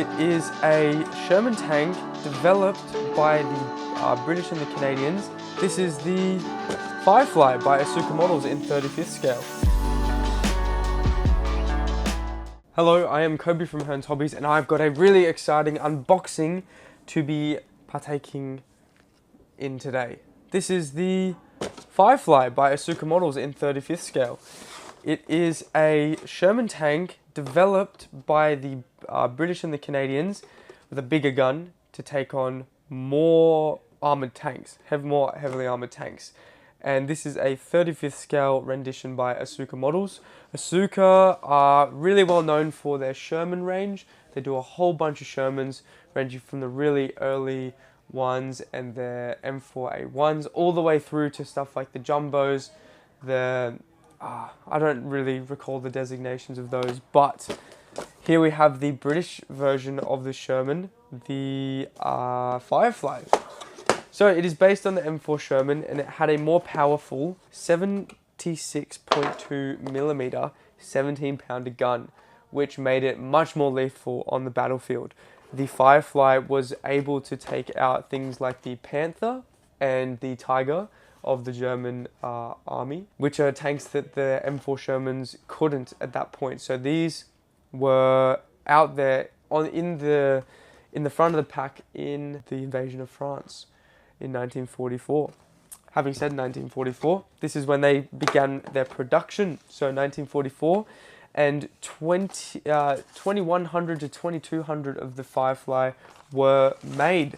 It is a Sherman tank developed by the British and the Canadians. This is the Firefly by Asuka Models in 35th scale. Hello, I am Kobey from Hearns Hobbies, and I've got a really exciting unboxing to be partaking in today. This is the Firefly by Asuka Models in 35th scale. It is a Sherman tank developed by the British and the Canadians with a bigger gun to take on more armoured tanks, more heavily armoured tanks. And this is a 35th scale rendition by Asuka Models. Asuka are really well known for their Sherman range. They do a whole bunch of Shermans, ranging from the really early ones and their M4A1s all the way through to stuff like the Jumbos, I don't really recall the designations of those, but here we have the British version of the Sherman, the Firefly. So it is based on the M4 Sherman, and it had a more powerful 76.2mm 17-pounder gun, which made it much more lethal on the battlefield. The Firefly was able to take out things like the Panther and the Tiger of the German army, which are tanks that the M4 Shermans couldn't at that point. So these were out there in the front of the pack in the invasion of France in 1944. Having said 1944, this is when they began their production. So 1944, and 2100 to 2200 of the Firefly were made.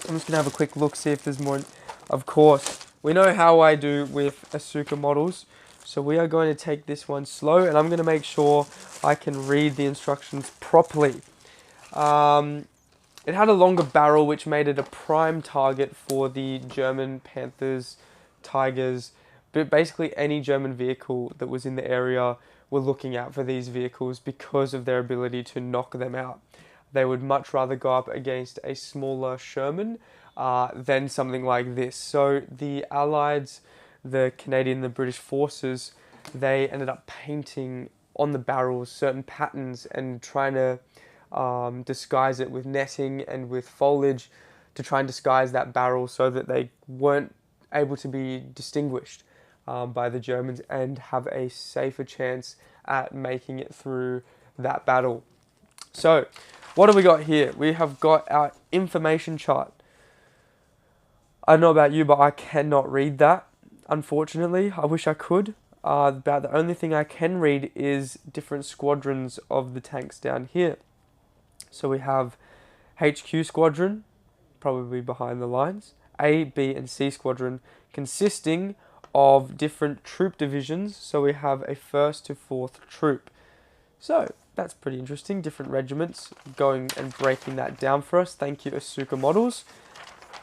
I'm just gonna have a quick look, see if there's more. Of course, we know how I do with Asuka Models, so we are going to take this one slow, and I'm going to make sure I can read the instructions properly. It had a longer barrel, which made it a prime target for the German Panthers, Tigers, but basically any German vehicle that was in the area were looking out for these vehicles because of their ability to knock them out. They would much rather go up against a smaller Sherman than something like this. So the Allies, the Canadian, the British forces, they ended up painting on the barrels certain patterns and trying to disguise it with netting and with foliage to try and disguise that barrel so that they weren't able to be distinguished by the Germans and have a safer chance at making it through that battle. So what do we got here? We have got our information chart. I don't know about you, but I cannot read that, unfortunately. I wish I could. About the only thing I can read is different squadrons of the tanks down here. So we have HQ squadron, probably behind the lines, A, B, and C squadron, consisting of different troop divisions. So we have a 1st to 4th troop. So that's pretty interesting. Different regiments, going and breaking that down for us. Thank you, Asuka Models.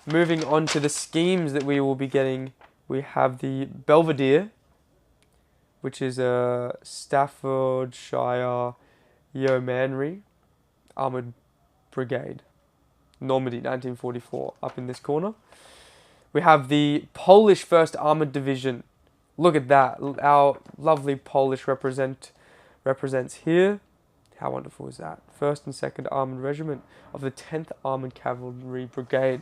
Moving on to the schemes that we will be getting, we have the Belvedere, which is a Staffordshire Yeomanry Armoured Brigade, Normandy 1944, up in this corner. We have the Polish 1st Armoured Division. Look at that, our lovely Polish represents here. How wonderful is that? 1st and 2nd Armoured Regiment of the 10th Armoured Cavalry Brigade.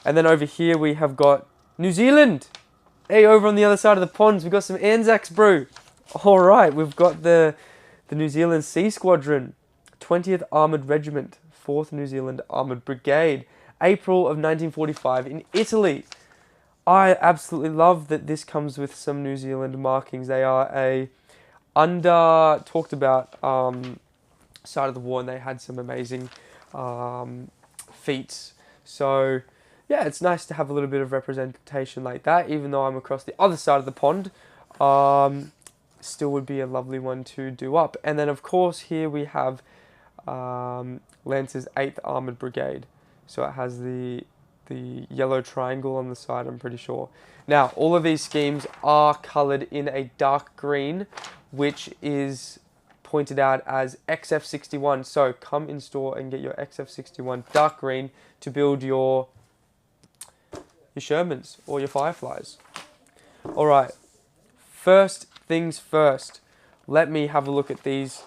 And then over here we have got New Zealand. Hey, over on the other side of the ponds, we've got some Anzacs brew. Alright, we've got the New Zealand Sea Squadron, 20th Armoured Regiment, 4th New Zealand Armoured Brigade, April of 1945 in Italy. I absolutely love that this comes with some New Zealand markings. They are a talked about side of the war, and they had some amazing feats. So yeah, it's nice to have a little bit of representation like that, even though I'm across the other side of the pond. Still would be a lovely one to do up. And then of course here we have Lance's 8th Armoured Brigade. So it has the yellow triangle on the side, I'm pretty sure. Now, all of these schemes are coloured in a dark green, which is pointed out as XF61. So come in store and get your XF61 dark green to build your Shermans or your Fireflies. Alright, first things first, let me have a look at these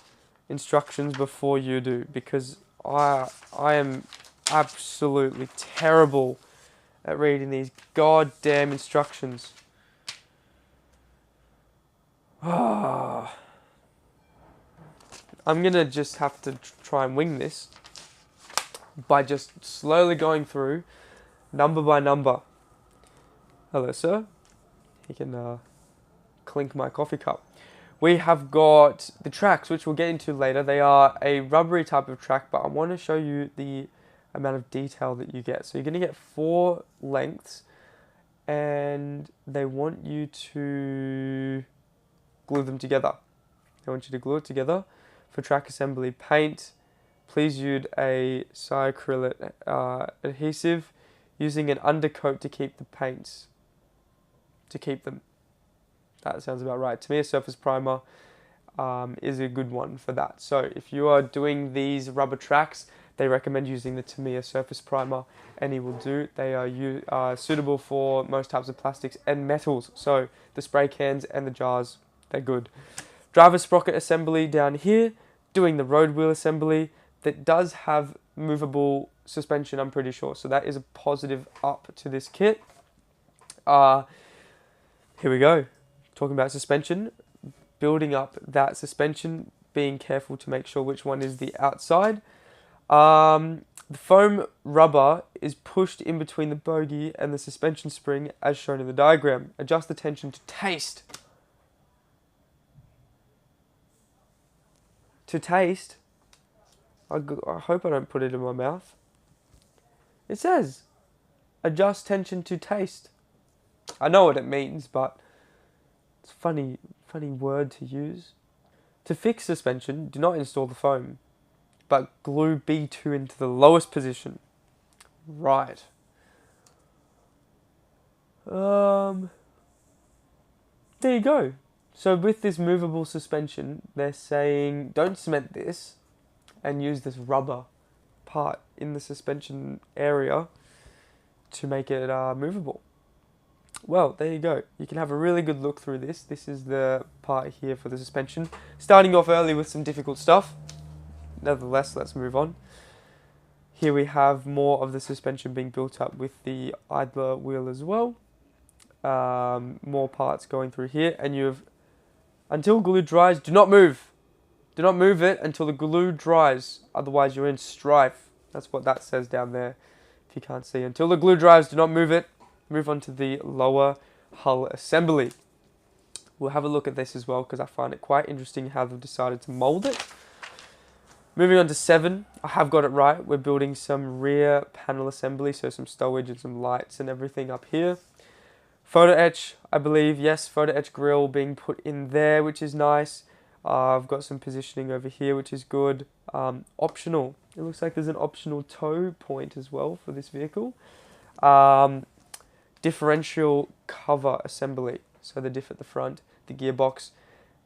instructions before you do, because I am absolutely terrible at reading these goddamn instructions. I'm gonna just have to try and wing this by just slowly going through number by number. Hello, sir. He can clink my coffee cup. We have got the tracks, which we'll get into later. They are a rubbery type of track, but I want to show you the amount of detail that you get. So you're going to get 4 lengths, and they want you to glue them together. They want you to glue it together. For track assembly paint, please use a cyacrylic adhesive using an undercoat to keep the paints, to keep them. That sounds about right. To me, a surface primer is a good one for that. So if you are doing these rubber tracks, they recommend using the Tamiya surface primer. Any will do. They are suitable for most types of plastics and metals. So the spray cans and the jars, they're good. Driver sprocket assembly down here. Doing the road wheel assembly. That does have movable suspension, I'm pretty sure. So that is a positive up to this kit. Here we go. Talking about suspension, building up that suspension, being careful to make sure which one is the outside. The foam rubber is pushed in between the bogie and the suspension spring as shown in the diagram. Adjust the tension to taste. To taste? I hope I don't put it in my mouth. It says, adjust tension to taste. I know what it means, but it's a funny word to use. To fix suspension, do not install the foam, but glue B2 into the lowest position. Right. There you go. So with this movable suspension, they're saying don't cement this and use this rubber part in the suspension area to make it movable. Well, there you go. You can have a really good look through this. This is the part here for the suspension. Starting off early with some difficult stuff. Nevertheless, let's move on. Here we have more of the suspension being built up with the idler wheel as well. More parts going through here. And you have, until glue dries, do not move. Do not move it until the glue dries. Otherwise, you're in strife. That's what that says down there. If you can't see. Until the glue dries, do not move it. Move on to the lower hull assembly. We'll have a look at this as well because I find it quite interesting how they've decided to mold it. Moving on to 7, I have got it right. We're building some rear panel assembly, so some stowage and some lights and everything up here. Photo etch, I believe, yes, photo etch grill being put in there, which is nice. I've got some positioning over here, which is good. Optional, it looks like there's an optional tow point as well for this vehicle. Differential cover assembly, so the diff at the front, the gearbox,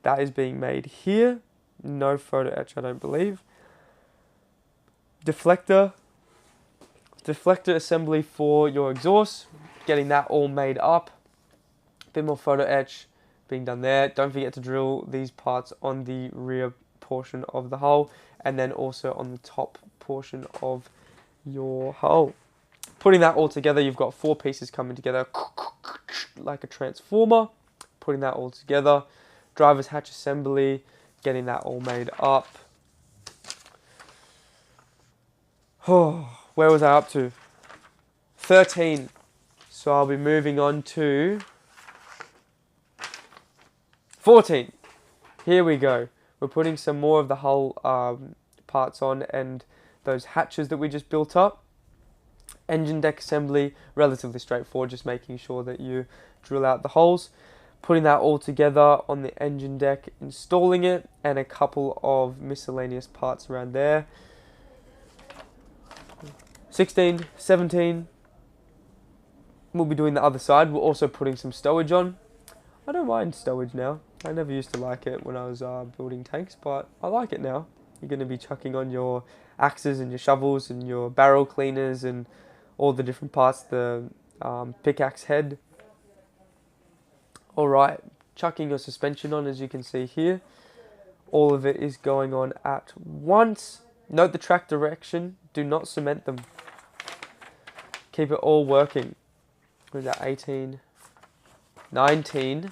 that is being made here. No photo etch, I don't believe. Deflector assembly for your exhaust, getting that all made up. A bit more photo etch being done there. Don't forget to drill these parts on the rear portion of the hull and then also on the top portion of your hull. Putting that all together, you've got 4 pieces coming together like a transformer. Putting that all together. Driver's hatch assembly, getting that all made up. Oh, where was I up to? 13. So I'll be moving on to 14. Here we go. We're putting some more of the hull parts on and those hatches that we just built up. Engine deck assembly, relatively straightforward, just making sure that you drill out the holes. Putting that all together on the engine deck, installing it, and a couple of miscellaneous parts around there. 16, 17, we'll be doing the other side. We're also putting some stowage on. I don't mind stowage now. I never used to like it when I was building tanks, but I like it now. You're going to be chucking on your axes and your shovels and your barrel cleaners and all the different parts, the pickaxe head. Alright, chucking your suspension on, as you can see here. All of it is going on at once. Note the track direction. Do not cement them. Keep it all working. What is that? 18, 19.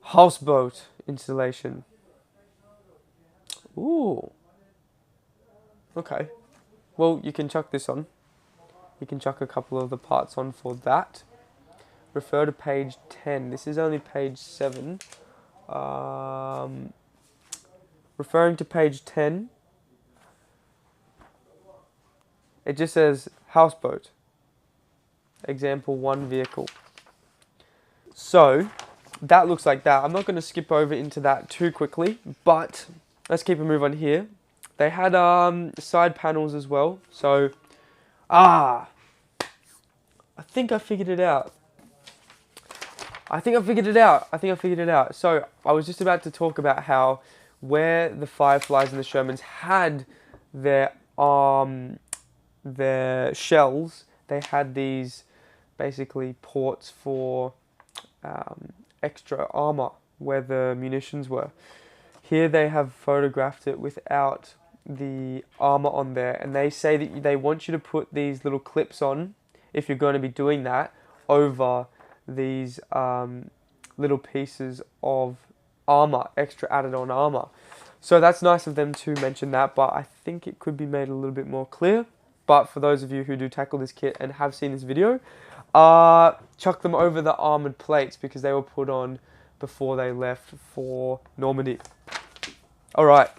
Houseboat installation. Ooh. Okay. Well, you can chuck this on. You can chuck a couple of the parts on for that. Refer to page 10. This is only page 7. Referring to page 10, it just says houseboat. Example 1 vehicle. So, that looks like that. I'm not going to skip over into that too quickly, but let's keep a move on here. They had side panels as well. So, I think I figured it out. I think I figured it out. So, I was just about to talk about how where the Fireflies and the Shermans had their shells, they had these basically ports for extra armor where the munitions were. Here they have photographed it without the armor on there, and they say that they want you to put these little clips on, if you're going to be doing that, over these little pieces of armor, extra added on armor. So that's nice of them to mention that, but I think it could be made a little bit more clear. But for those of you who do tackle this kit and have seen this video, chuck them over the armored plates because they were put on before they left for Normandy. Alright,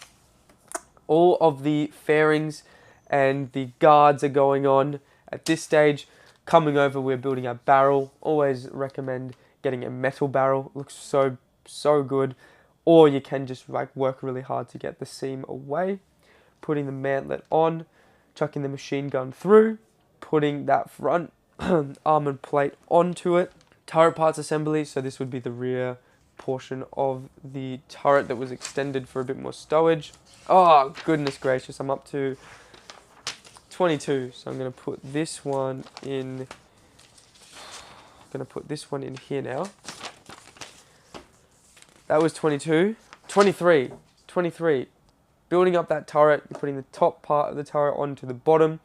all of the fairings and the guards are going on at this stage. Coming over, we're building a barrel. Always recommend getting a metal barrel. It looks so good. Or you can just like work really hard to get the seam away. Putting the mantlet on, chucking the machine gun through, putting that front armored plate onto it. Turret parts assembly, so this would be the rear portion of the turret that was extended for a bit more stowage. Oh, goodness gracious, I'm up to 22, so I'm going to put this one in. Here now. That was 22. 23. Building up that turret, you're putting the top part of the turret onto the bottom.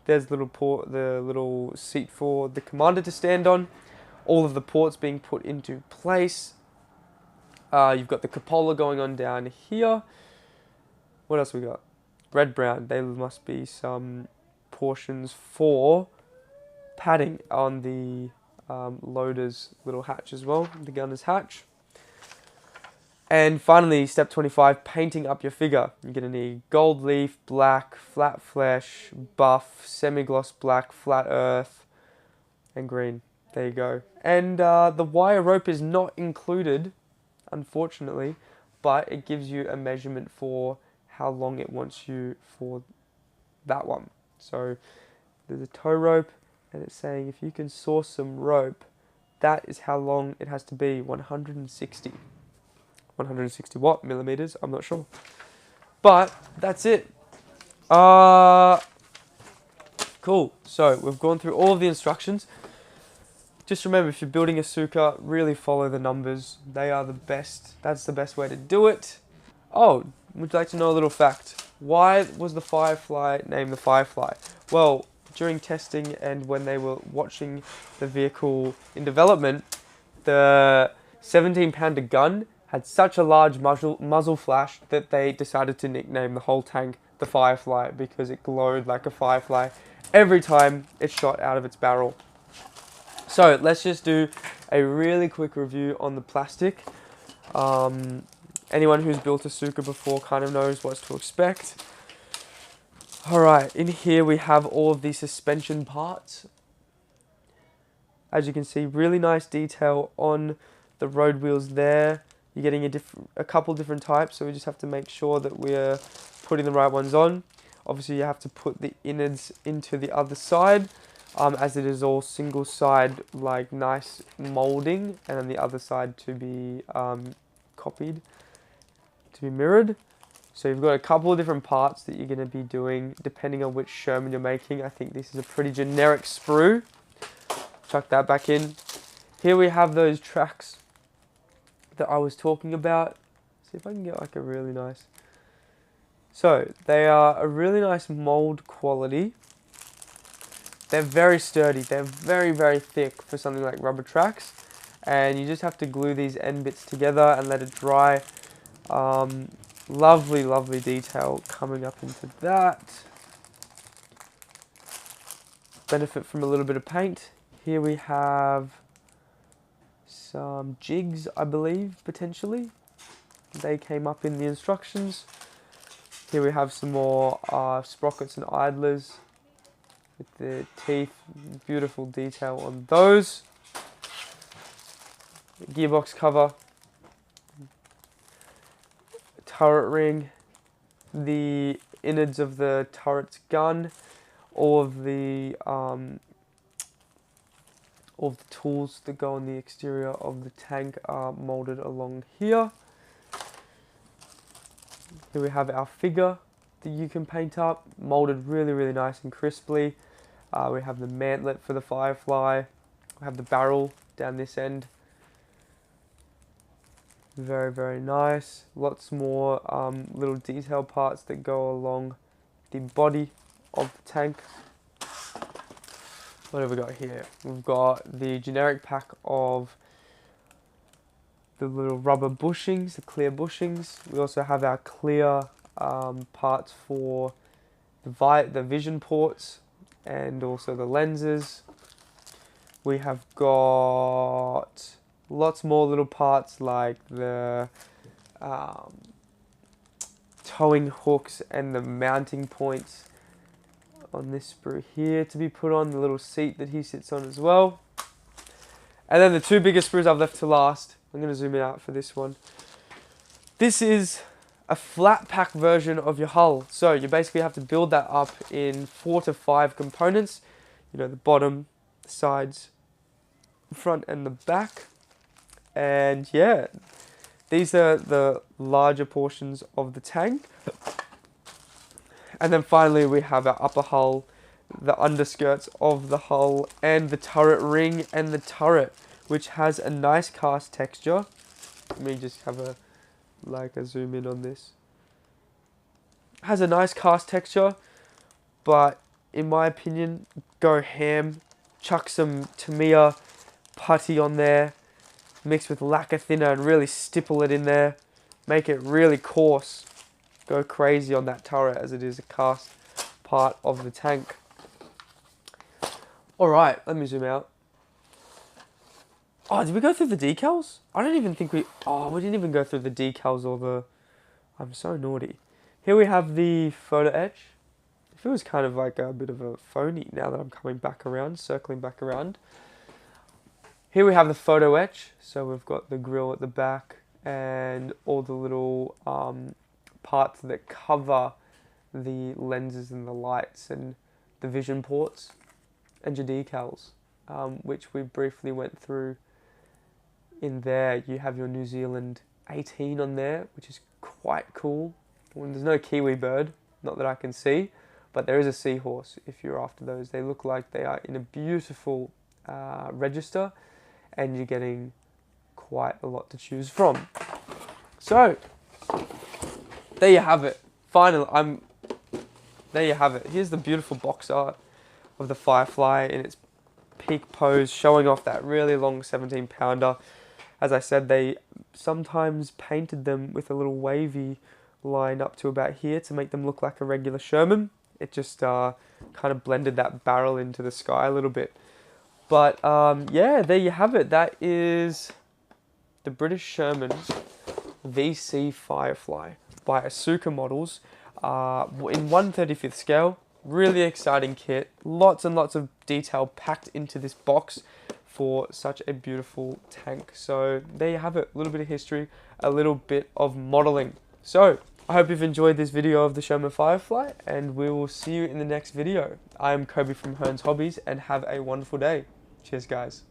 There's the little seat for the commander to stand on. All of the ports being put into place. You've got the cupola going on down here. What else we got? Red, brown. There must be some portions for padding on the loader's little hatch as well, the gunner's hatch. And finally, step 25, painting up your figure. You're going to need gold leaf, black, flat flesh, buff, semi-gloss black, flat earth, and green. There you go. And the wire rope is not included, unfortunately, but it gives you a measurement for how long it wants you for that one. So there's a tow rope, and it's saying if you can source some rope, that is how long it has to be, 160. 160 what millimeters, I'm not sure, but that's it. Cool. So we've gone through all of the instructions. Just remember, if you're building Asuka, really follow the numbers. They are the best. That's the best way to do it. Oh, would you like to know a little fact? Why was the Firefly named the Firefly? Well, during testing and when they were watching the vehicle in development, the 17-pounder gun had such a large muzzle flash that they decided to nickname the whole tank the Firefly because it glowed like a firefly every time it shot out of its barrel. So let's just do a really quick review on the plastic. Anyone who's built a Asuka before kind of knows what to expect. Alright, in here we have all of the suspension parts. As you can see, really nice detail on the road wheels there. You're getting a couple different types, so we just have to make sure that we're putting the right ones on. Obviously, you have to put the innards into the other side, as it is all single side, like nice molding, and then the other side to be copied, to be mirrored. So you've got a couple of different parts that you're going to be doing, depending on which Sherman you're making. I think this is a pretty generic sprue. Chuck that back in. Here we have those tracks that I was talking about. See if I can get like a really nice So they are a really nice mold quality. They're very sturdy. They're very, very thick for something like rubber tracks. And you just have to glue these end bits together and let it dry. Lovely, lovely detail coming up into that. Benefit from a little bit of paint. Here we have some jigs, I believe, potentially. They came up in the instructions. Here we have some more sprockets and idlers with the teeth. Beautiful detail on those. Gearbox cover. Turret ring. The innards of the turret's gun. All of the tools that go on the exterior of the tank are molded along here. Here we have our figure that you can paint up, molded really, really nice and crisply. We have the mantlet for the Firefly. We have the barrel down this end. Very, very nice. Lots more little detail parts that go along the body of the tank. What have we got here? We've got the generic pack of the little rubber bushings, the clear bushings. We also have our clear parts for the vision ports and also the lenses. We have got lots more little parts like the towing hooks and the mounting points on this sprue here to be put on, the little seat that he sits on as well. And then the two biggest sprues I've left to last. I'm going to zoom in out for this one. This is a flat pack version of your hull. So you basically have to build that up in 4 to 5 components. You know, the bottom, the sides, the front and the back. And yeah, these are the larger portions of the tank. And then finally we have our upper hull, the underskirts of the hull, and the turret ring and the turret, which has a nice cast texture. Let me just have a zoom in on this. Has a nice cast texture, but in my opinion, go ham. Chuck some Tamiya putty on there, mix with lacquer thinner and really stipple it in there. Make it really coarse. Go crazy on that turret as it is a cast part of the tank. Alright, let me zoom out. Oh, did we go through the decals? I don't even think we didn't even go through the decals or the... I'm so naughty. Here we have the photo etch. It feels kind of like a bit of a phony now that I'm coming back around, circling back around. Here we have the photo etch. So we've got the grill at the back and all the little parts that cover the lenses and the lights and the vision ports and your decals, which we briefly went through. In there you have your New Zealand 18 on there, which is quite cool. There's no kiwi bird, not that I can see, but there is a seahorse if you're after those. They look like they are in a beautiful register, and you're getting quite a lot to choose from. So there you have it. Finally, there you have it. Here's the beautiful box art of the Firefly in its peak pose, showing off that really long 17-pounder. As I said, they sometimes painted them with a little wavy line up to about here to make them look like a regular Sherman. It just kind of blended that barrel into the sky a little bit. But yeah, there you have it. That is the British Sherman VC Firefly by Asuka Models in 1/35th scale. Really exciting kit. Lots and lots of detail packed into this box for such a beautiful tank. So there you have it. A little bit of history, a little bit of modeling. So I hope you've enjoyed this video of the Sherman Firefly, and we will see you in the next video. I am Kobey from Hearns Hobbies, and have a wonderful day. Cheers, guys.